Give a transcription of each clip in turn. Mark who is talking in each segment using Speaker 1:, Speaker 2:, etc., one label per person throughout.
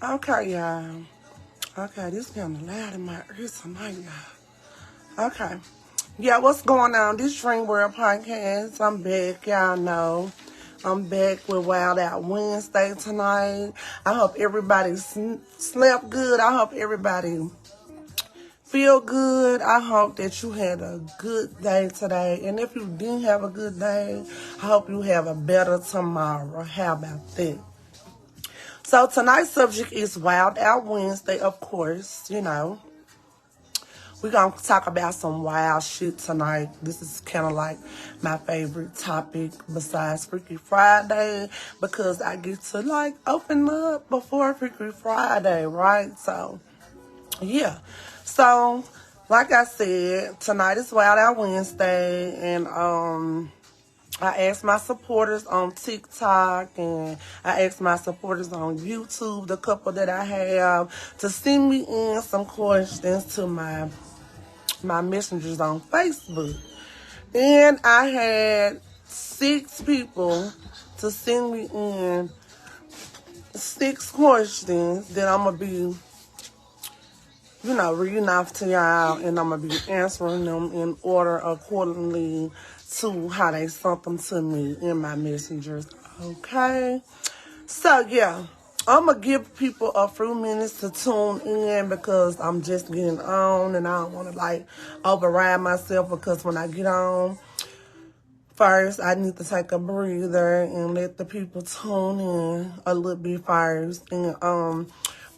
Speaker 1: Okay, y'all. Okay, this kind of loud in my ears tonight, y'all. Okay. Yeah, what's going on? This Dream World Podcast. I'm back, y'all know. I'm back with Wildout Wednesday tonight. I hope everybody slept good. I hope everybody feel good. I hope that you had a good day today. And if you didn't have a good day, I hope you have a better tomorrow. How about that? So tonight's subject is Wildout Wednesday, of course, you know. We're going to talk about some wild shit tonight. This is kind of like my favorite topic besides Freaky Friday because I get to like open up before Freaky Friday, right? So, yeah. So, like I said, tonight is Wildout Wednesday and I asked my supporters on TikTok and I asked my supporters on YouTube, the couple that I have, to send me in some questions to my messengers on Facebook. And I had 6 people to send me in 6 questions that I'm going to be, reading off to y'all, and I'm going to be answering them in order accordingly to how they sent them to me in my messengers. Okay? So, yeah. I'm going to give people a few minutes to tune in because I'm just getting on and I don't want to, like, override myself because when I get on, first, I need to take a breather and let the people tune in a little bit first. And,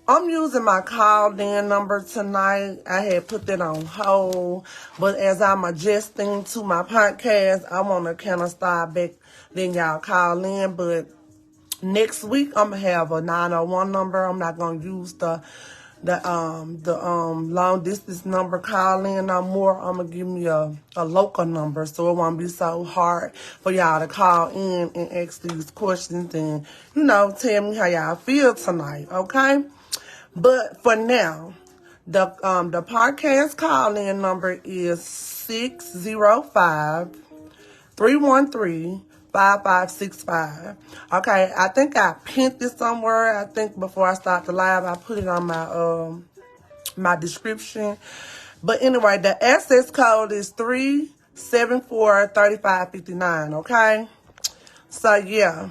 Speaker 1: I'm using my call-in number tonight. I had put that on hold, but as I'm adjusting to my podcast, I want to kind of start back, then y'all call in, but next week, I'm going to have a 901 number. I'm not going to use the long distance number call in no more. I'm going to give me a local number so it won't be so hard for y'all to call in and ask these questions and, tell me how y'all feel tonight, okay? But for now, the podcast call-in number is 605-313-5565. Okay, I think I pinned this somewhere. I think before I start the live, I put it on my my description. But anyway, the access code is 374-3559. Okay, so yeah.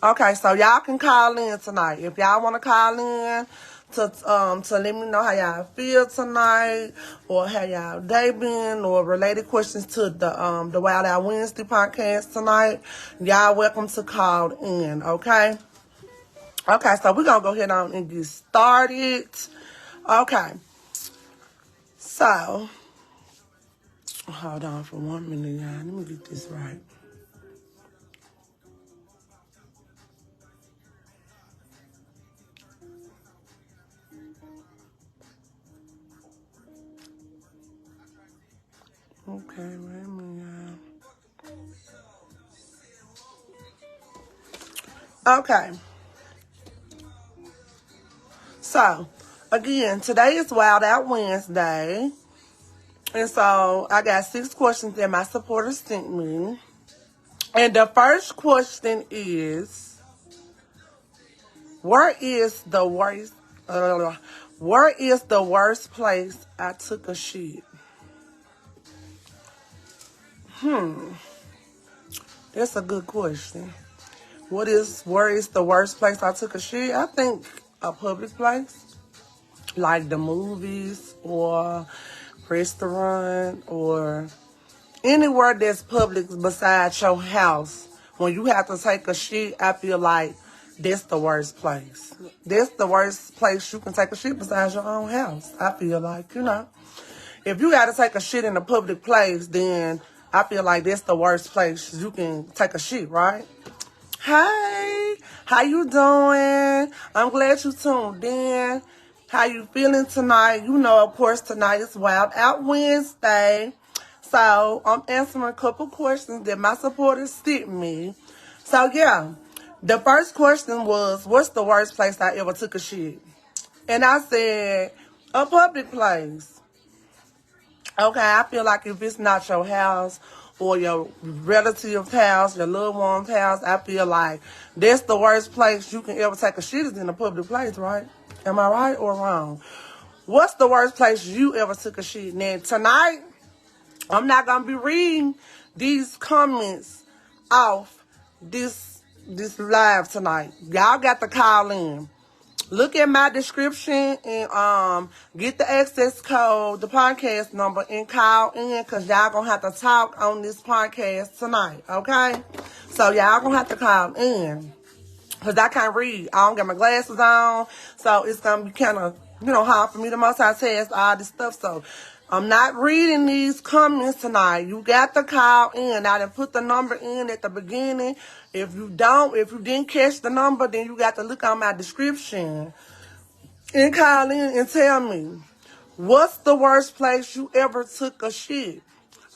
Speaker 1: Okay, so y'all can call in tonight. If y'all want to call in to let me know how y'all feel tonight or how y'all day been or related questions to the Wildout Wednesday podcast tonight, y'all welcome to call in, okay? Okay, so we're going to go ahead on and get started. Okay. So, hold on for 1 minute, y'all. Let me get this right. Okay, wait a minute, y'all. Okay. So, again, today is Wildout Wednesday. And so, I got 6 questions that my supporters sent me. And the first question is, where is the worst place I took a shit? That's a good question. Where is the worst place I took a shit? I think a public place, like the movies or restaurant or anywhere that's public besides your house. When you have to take a shit, I feel like that's the worst place. That's the worst place you can take a shit besides your own house. I feel like, if you got to take a shit in a public place, then I feel like that's the worst place you can take a shit, right? Hey, how you doing? I'm glad you tuned in. How you feeling tonight? Of course, tonight is Wildout Wednesday. So, I'm answering a couple questions that my supporters sent me. So, yeah, the first question was, what's the worst place I ever took a shit? And I said, a public place. Okay, I feel like if it's not your house or your relative's house, your loved one's house, I feel like that's the worst place you can ever take a shit is in a public place, right? Am I right or wrong? What's the worst place you ever took a shit? Now, tonight, I'm not going to be reading these comments off this live tonight. Y'all got to call in. Look at my description and get the access code, the podcast number, and call in because y'all going to have to talk on this podcast tonight, okay? So y'all going to have to call in because I can't read. I don't got my glasses on, so it's going to be kind of, hard for me to multitask all this stuff. So I'm not reading these comments tonight. You got to call in. I done put the number in at the beginning. If you didn't catch the number, then you got to look on my description and call in and tell me what's the worst place you ever took a shit.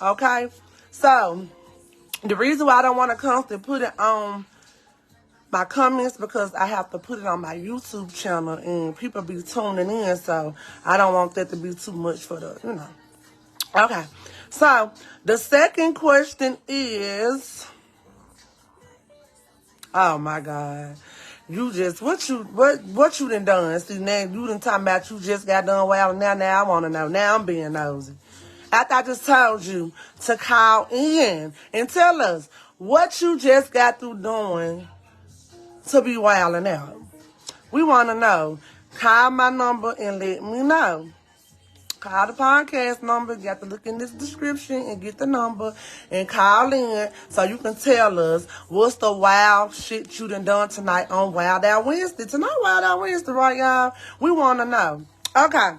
Speaker 1: Okay? So the reason why I don't want to constantly put it on my comments because I have to put it on my YouTube channel and people be tuning in, so I don't want that to be too much for the, Okay, so the second question is, oh my God, what you done? See, now you done talking about you just got done well. Now I want to know. Now I'm being nosy. After I just told you to call in and tell us what you just got through doing to be wilding out. We want to know. Call my number and let me know. Call the podcast number. You have to look in this description and get the number and call in so you can tell us what's the wild shit you done tonight on Wildout Wednesday. Tonight, Wildout Wednesday, right, y'all? We want to know. Okay.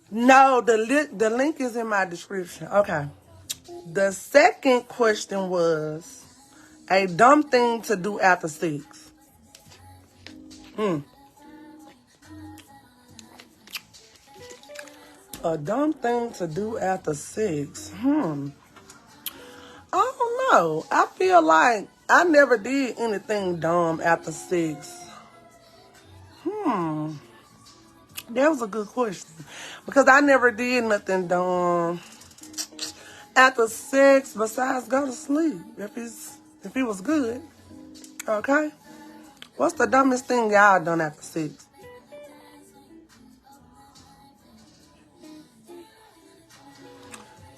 Speaker 1: No, the link is in my description. Okay. The second question was a dumb thing to do after 6. A dumb thing to do after 6. I don't know. I feel like I never did anything dumb after 6. That was a good question. Because I never did nothing dumb after 6 besides go to sleep. If it was good. Okay? What's the dumbest thing y'all done after 6?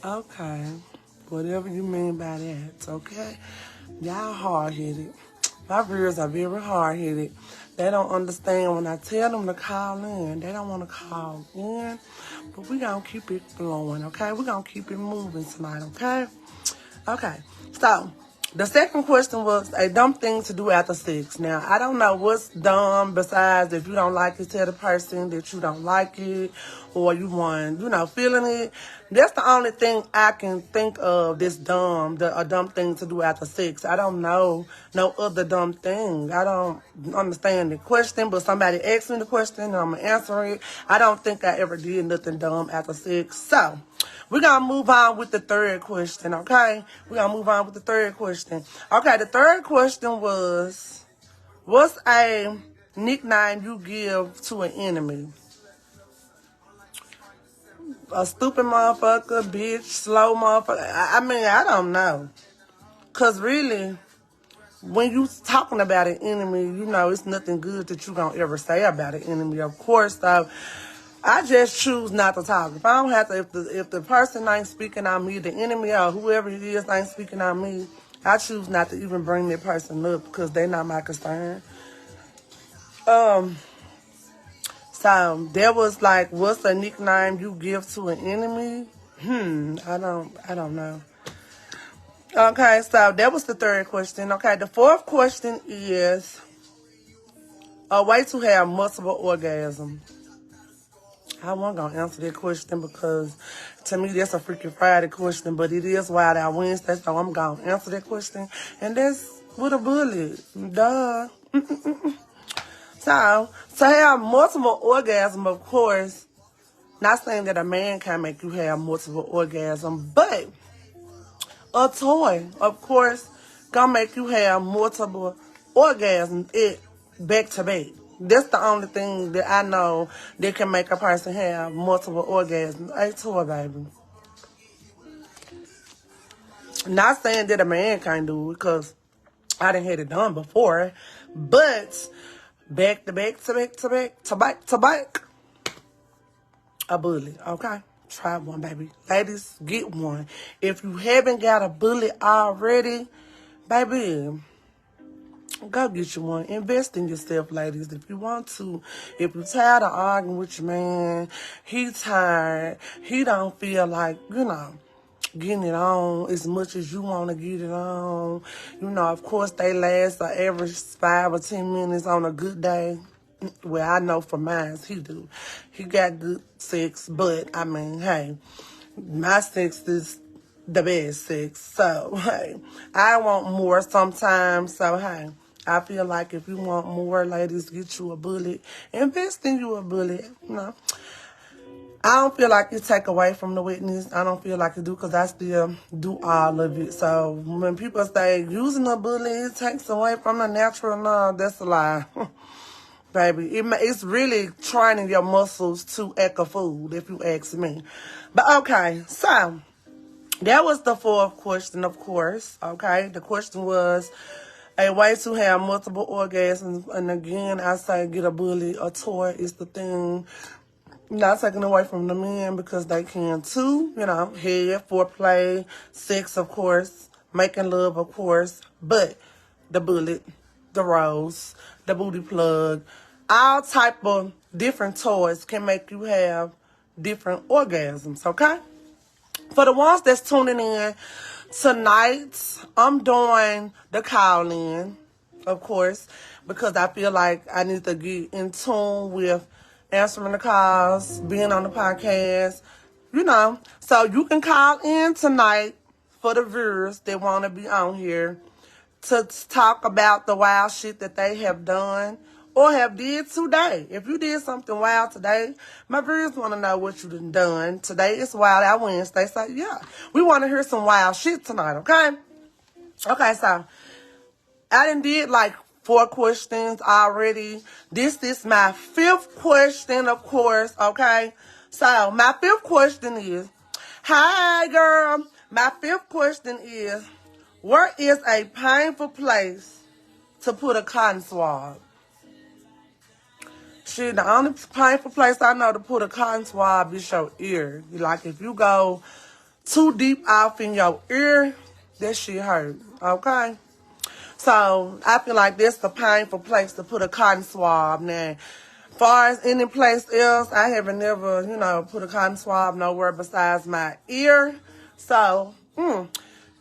Speaker 1: Okay. Whatever you mean by that, okay? Y'all hard-headed. My viewers are very hard-headed. They don't understand when I tell them to call in. They don't want to call in. But we going to keep it flowing, okay? We're going to keep it moving tonight, okay? Okay. So, the second question was a dumb thing to do after 6. Now, I don't know what's dumb besides if you don't like it, tell the person that you don't like it or you want, feeling it. That's the only thing I can think of that's dumb, a dumb thing to do after 6. I don't know no other dumb thing. I don't understand the question, but somebody asked me the question and I'm going to answer it. I don't think I ever did nothing dumb after 6. So, we're going to move on with the third question, okay? We're going to move on with the third question. Okay, the third question was, what's a nickname you give to an enemy? A stupid motherfucker, bitch, slow motherfucker. I don't know. Because really, when you talking about an enemy, it's nothing good that you going to ever say about an enemy, of course. So, I just choose not to talk. If I don't have to, if the person ain't speaking on me, the enemy or whoever it is ain't speaking on me, I choose not to even bring that person up because they're not my concern. So there was like, what's a nickname you give to an enemy? I don't know. Okay, so that was the third question. Okay, the fourth question is a way to have multiple orgasms. I wasn't going to answer that question because to me that's a Freaky Friday question, but it is Wildout Wednesday, so I'm going to answer that question. And that's with a bullet. Duh. So, to have multiple orgasms, of course, not saying that a man can make you have multiple orgasms, but a toy, of course, gonna make you have multiple orgasms back to back. That's the only thing that I know that can make a person have multiple orgasms. A toy, baby. Not saying that a man can't do it, because I done had it done before. But back to back to back to back to back to back, a bully, okay? Try one, baby. Ladies, get one. If you haven't got a bully already, baby, go get you one. Invest in yourself, ladies, if you want to. If you're tired of arguing with your man, he tired, he don't feel like, getting it on as much as you want to get it on. Of course, they last an average 5 or 10 minutes on a good day. Well, I know for mine, he do. He got good sex, but, I mean, hey, my sex is the best sex. So, hey, I want more sometimes. So, hey, I feel like if you want more, ladies, get you a bullet. Invest in you a bullet, I don't feel like it take away from the witness. I don't feel like it do, because I still do all of it. So when people say using a bullet, it takes away from the natural, no, that's a lie. Baby, it's really training your muscles to act a fool, if you ask me. But okay, so that was the fourth question, of course. Okay, the question was a way to have multiple orgasms. And again, I say get a bully. A toy is the thing. Not taking away from the men, because they can too. Head, foreplay, sex, of course, making love, of course. But the bullet, the rose, the booty plug, all type of different toys can make you have different orgasms, okay? For the ones that's tuning in, tonight I'm doing the call-in, of course, because I feel like I need to get in tune with answering the calls, being on the podcast, So you can call in tonight for the viewers that want to be on here to talk about the wild shit that they have done or have did today. If you did something wild today, my viewers want to know what you done. Today is Wildout Wednesday, so yeah, we want to hear some wild shit tonight, okay? Okay, so I done did like 4 questions already. This is my 5th question, of course, okay? So my 5th question is, hi girl, my 5th question is, where is a painful place to put a cotton swab? Shit, the only painful place I know to put a cotton swab is your ear. Like if you go too deep off in your ear, that shit hurt, okay? So I feel like that's the painful place to put a cotton swab. Now, far as any place else, I haven't never, put a cotton swab nowhere besides my ear. So,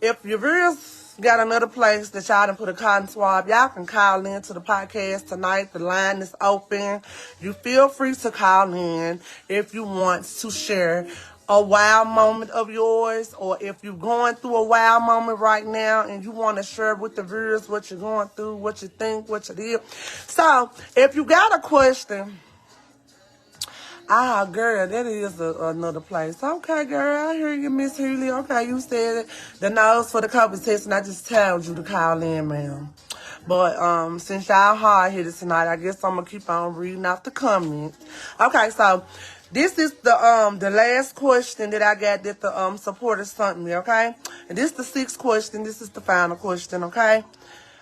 Speaker 1: if you really got another place that y'all done put a cotton swab, y'all can call in to the podcast tonight. The line is open. You feel free to call in if you want to share a wild moment of yours, or if you're going through a wild moment right now and you want to share with the viewers what you're going through, what you think, what you did. So, if you got a question, girl, that is another place. Okay, girl, I hear you, Miss Healy. Okay, you said the nose for the COVID test, and I just told you to call in, ma'am. But since y'all hard-headed tonight, I guess I'm going to keep on reading off the comments. Okay, so this is the last question that I got that the supporters sent me, okay? And this is the 6th question. This is the final question, okay?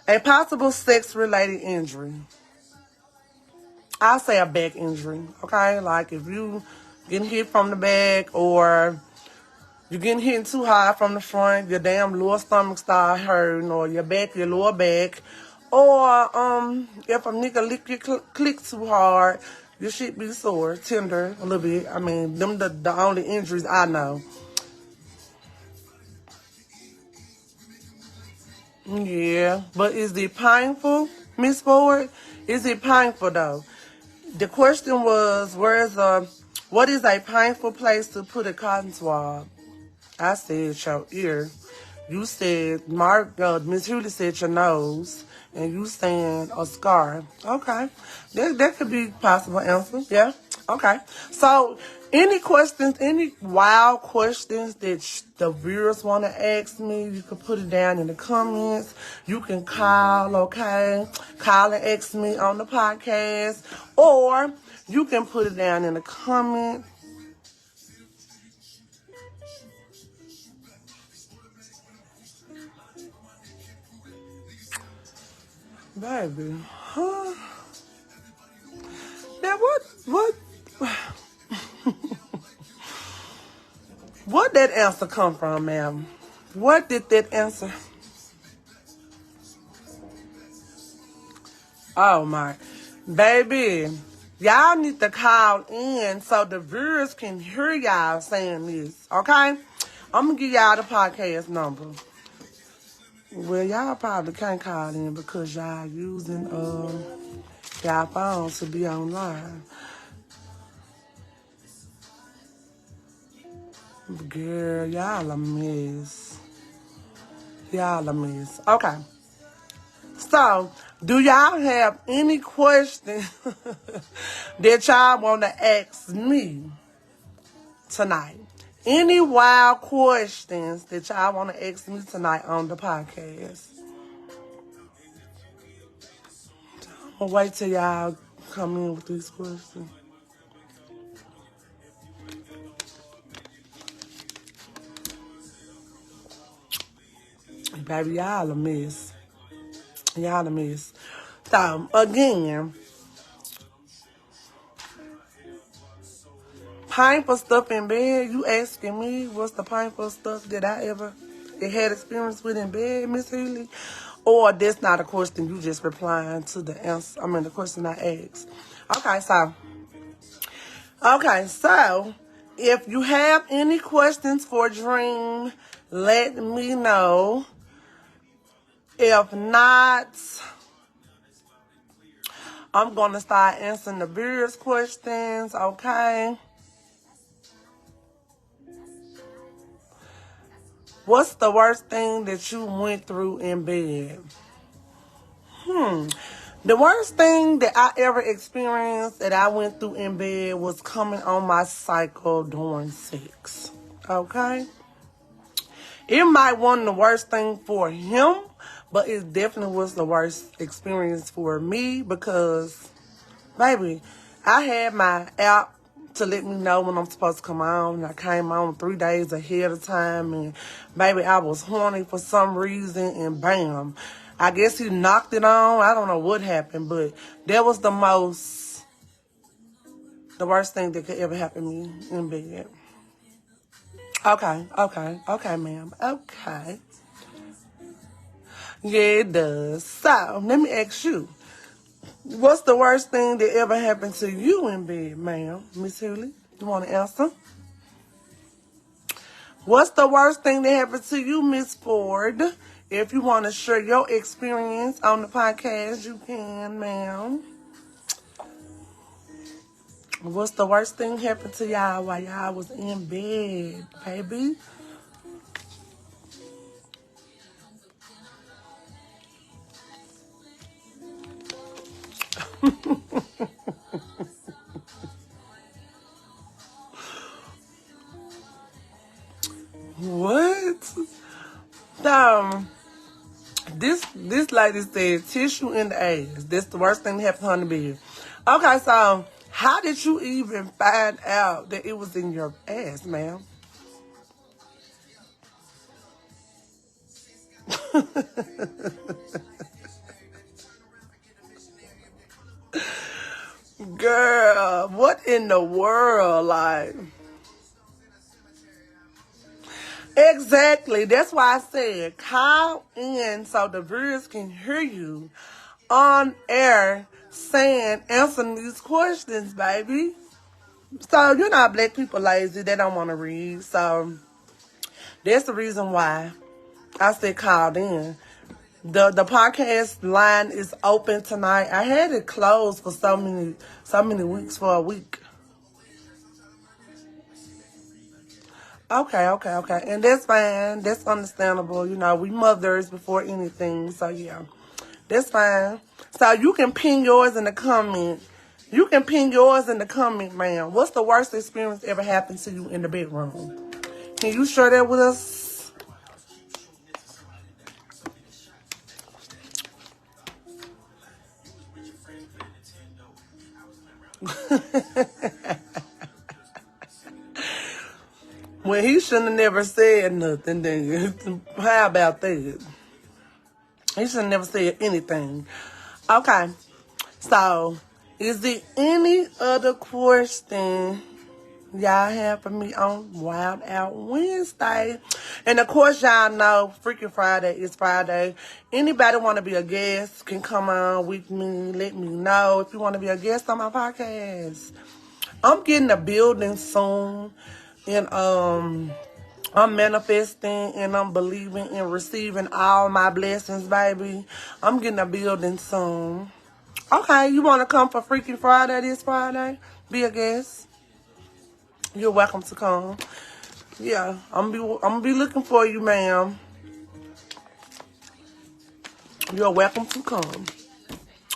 Speaker 1: A possible sex-related injury. I'll say a back injury, okay? Like if you getting hit from the back, or you're getting hit too hard from the front, your damn lower stomach start hurting, or your lower back, or if a nigga lick your click too hard, your shit be sore, tender a little bit. I mean, them the only injuries I know. Yeah, but is it painful, Miss Ford? Is it painful though? The question was, what is a painful place to put a cotton swab? I said your ear. You said, Miss Hewley said your nose. And you saying a scar. Okay. That could be possible answer. Yeah. Okay. So, any questions, any wild questions that the viewers want to ask me, you can put it down in the comments. You can call, okay? Call and ask me on the podcast. Or you can put it down in the comments. Baby, huh? Now what that answer come from, ma'am? What did that answer? Oh my, baby, y'all need to call in so the viewers can hear y'all saying this, okay? I'm gonna give y'all the podcast number. Well, y'all probably can't call in because y'all using y'all phones to be online. Girl, y'all a mess. Y'all a mess. Okay. So, do y'all have any questions that y'all want to ask me tonight? Any wild questions that y'all want to ask me tonight on the podcast? I'm gonna wait till y'all come in with these questions. Baby, y'all a mess. Y'all a mess. So, again, painful stuff in bed. You asking me what's the painful stuff that I ever had experience with in bed, Miss Healy? Or that's not a question, you just replying to the answer. I mean, the question I asked. Okay, so if you have any questions for Dream, let me know. If not, I'm going to start answering the viewers' questions, okay? What's the worst thing that you went through in bed? The worst thing that I ever experienced that I went through in bed was coming on my cycle during sex, okay? It might wasn't the worst thing for him, but it definitely was the worst experience for me because, baby, I had my app to let me know when I'm supposed to come on. And I came on 3 days ahead of time, and baby, I was horny for some reason, and bam. I guess he knocked it on. I don't know what happened, but that was the worst thing that could ever happen to me in bed. Okay, ma'am. Okay. Yeah, it does. So, let me ask you, what's the worst thing that ever happened to you in bed, ma'am? Miss Hewley, you want to answer? What's the worst thing that happened to you, Miss Ford? If you want to share your experience on the podcast, you can, ma'am. What's the worst thing happened to y'all while y'all was in bed, baby? What? This lady said tissue in the ass. That's the worst thing that happened on the bed. Okay, so how did you even find out that it was in your ass, ma'am? Girl, what in the world? Like, exactly. That's why I said call in so the viewers can hear you on air answering these questions, baby. So, you know, black people lazy. They don't want to read. So, that's the reason why I said called in. The podcast line is open tonight. I had it closed for so many weeks, for a week. Okay. And that's fine. That's understandable. You know, we mothers before anything. So, yeah, that's fine. So, you can ping yours in the comment. Ma'am. What's the worst experience ever happened to you in the bedroom? Can you share that with us? Well, he shouldn't have never said nothing then. How about that? He should have never said anything. Okay. So, is there any other question y'all have for me on Wildout Wednesday? And of course, y'all know Freaking Friday is Friday. Anybody want to be a guest can come on with me. Let me know if you want to be a guest on my podcast. I'm getting a building soon, and I'm manifesting and I'm believing and receiving all my blessings, baby. I'm getting a building soon. Okay, you want to come for Freaking Friday this Friday? Be a guest. You're welcome to come. Yeah, I'm gonna be looking for you, ma'am. You're welcome to come.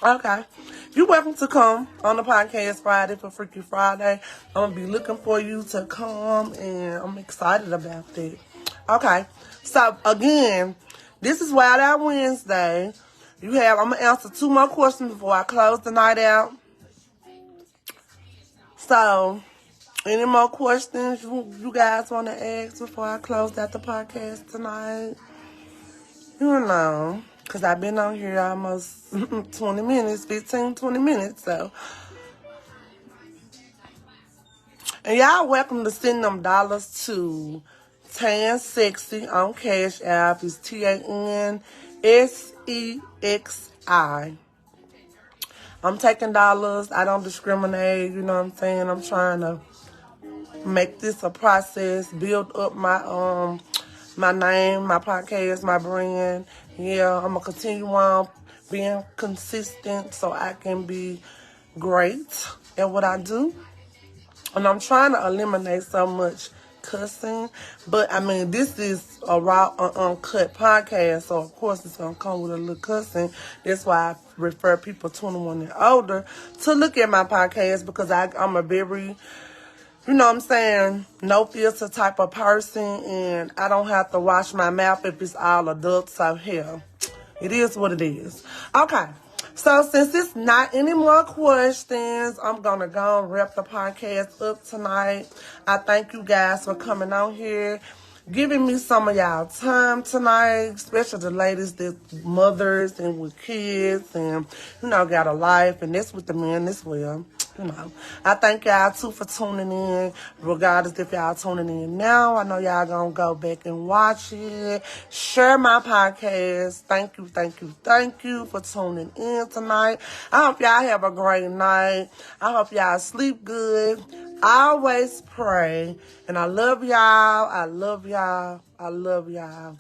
Speaker 1: Okay. You're welcome to come on the podcast Friday for Freaky Friday. I'm going to be looking for you to come, and I'm excited about that. Okay. So, again, this is Wildout Wednesday. I'm going to answer 2 more questions before I close the night out. So, any more questions you guys want to ask before I close out the podcast tonight? You know, because I've been on here almost 20 minutes, 20 minutes, so. And y'all welcome to send them dollars to Tan Sexy on Cash App. It's TANSEXI. I'm taking dollars. I don't discriminate, you know what I'm saying? I'm trying to make this a process, build up my name, my podcast, my brand. Yeah, I'm going to continue on being consistent so I can be great at what I do. And I'm trying to eliminate so much cussing. But, I mean, this is a raw, uncut podcast. So, of course, it's going to come with a little cussing. That's why I refer people 21 and older to look at my podcast, because I'm a very, you know what I'm saying, no filter type of person. And I don't have to wash my mouth if it's all adults. So, hell, it is what it is. Okay. So, since it's not any more questions, I'm going to go and wrap the podcast up tonight. I thank you guys for coming on here, giving me some of y'all time tonight, especially the ladies that mothers and with kids and, you know, got a life, and that's with the men as well. You know, I thank y'all too for tuning in, regardless if y'all tuning in now. I know y'all gonna go back and watch it. Share my podcast. Thank you for tuning in tonight. I hope y'all have a great night. I hope y'all sleep good. Always pray. And I love y'all. I love y'all.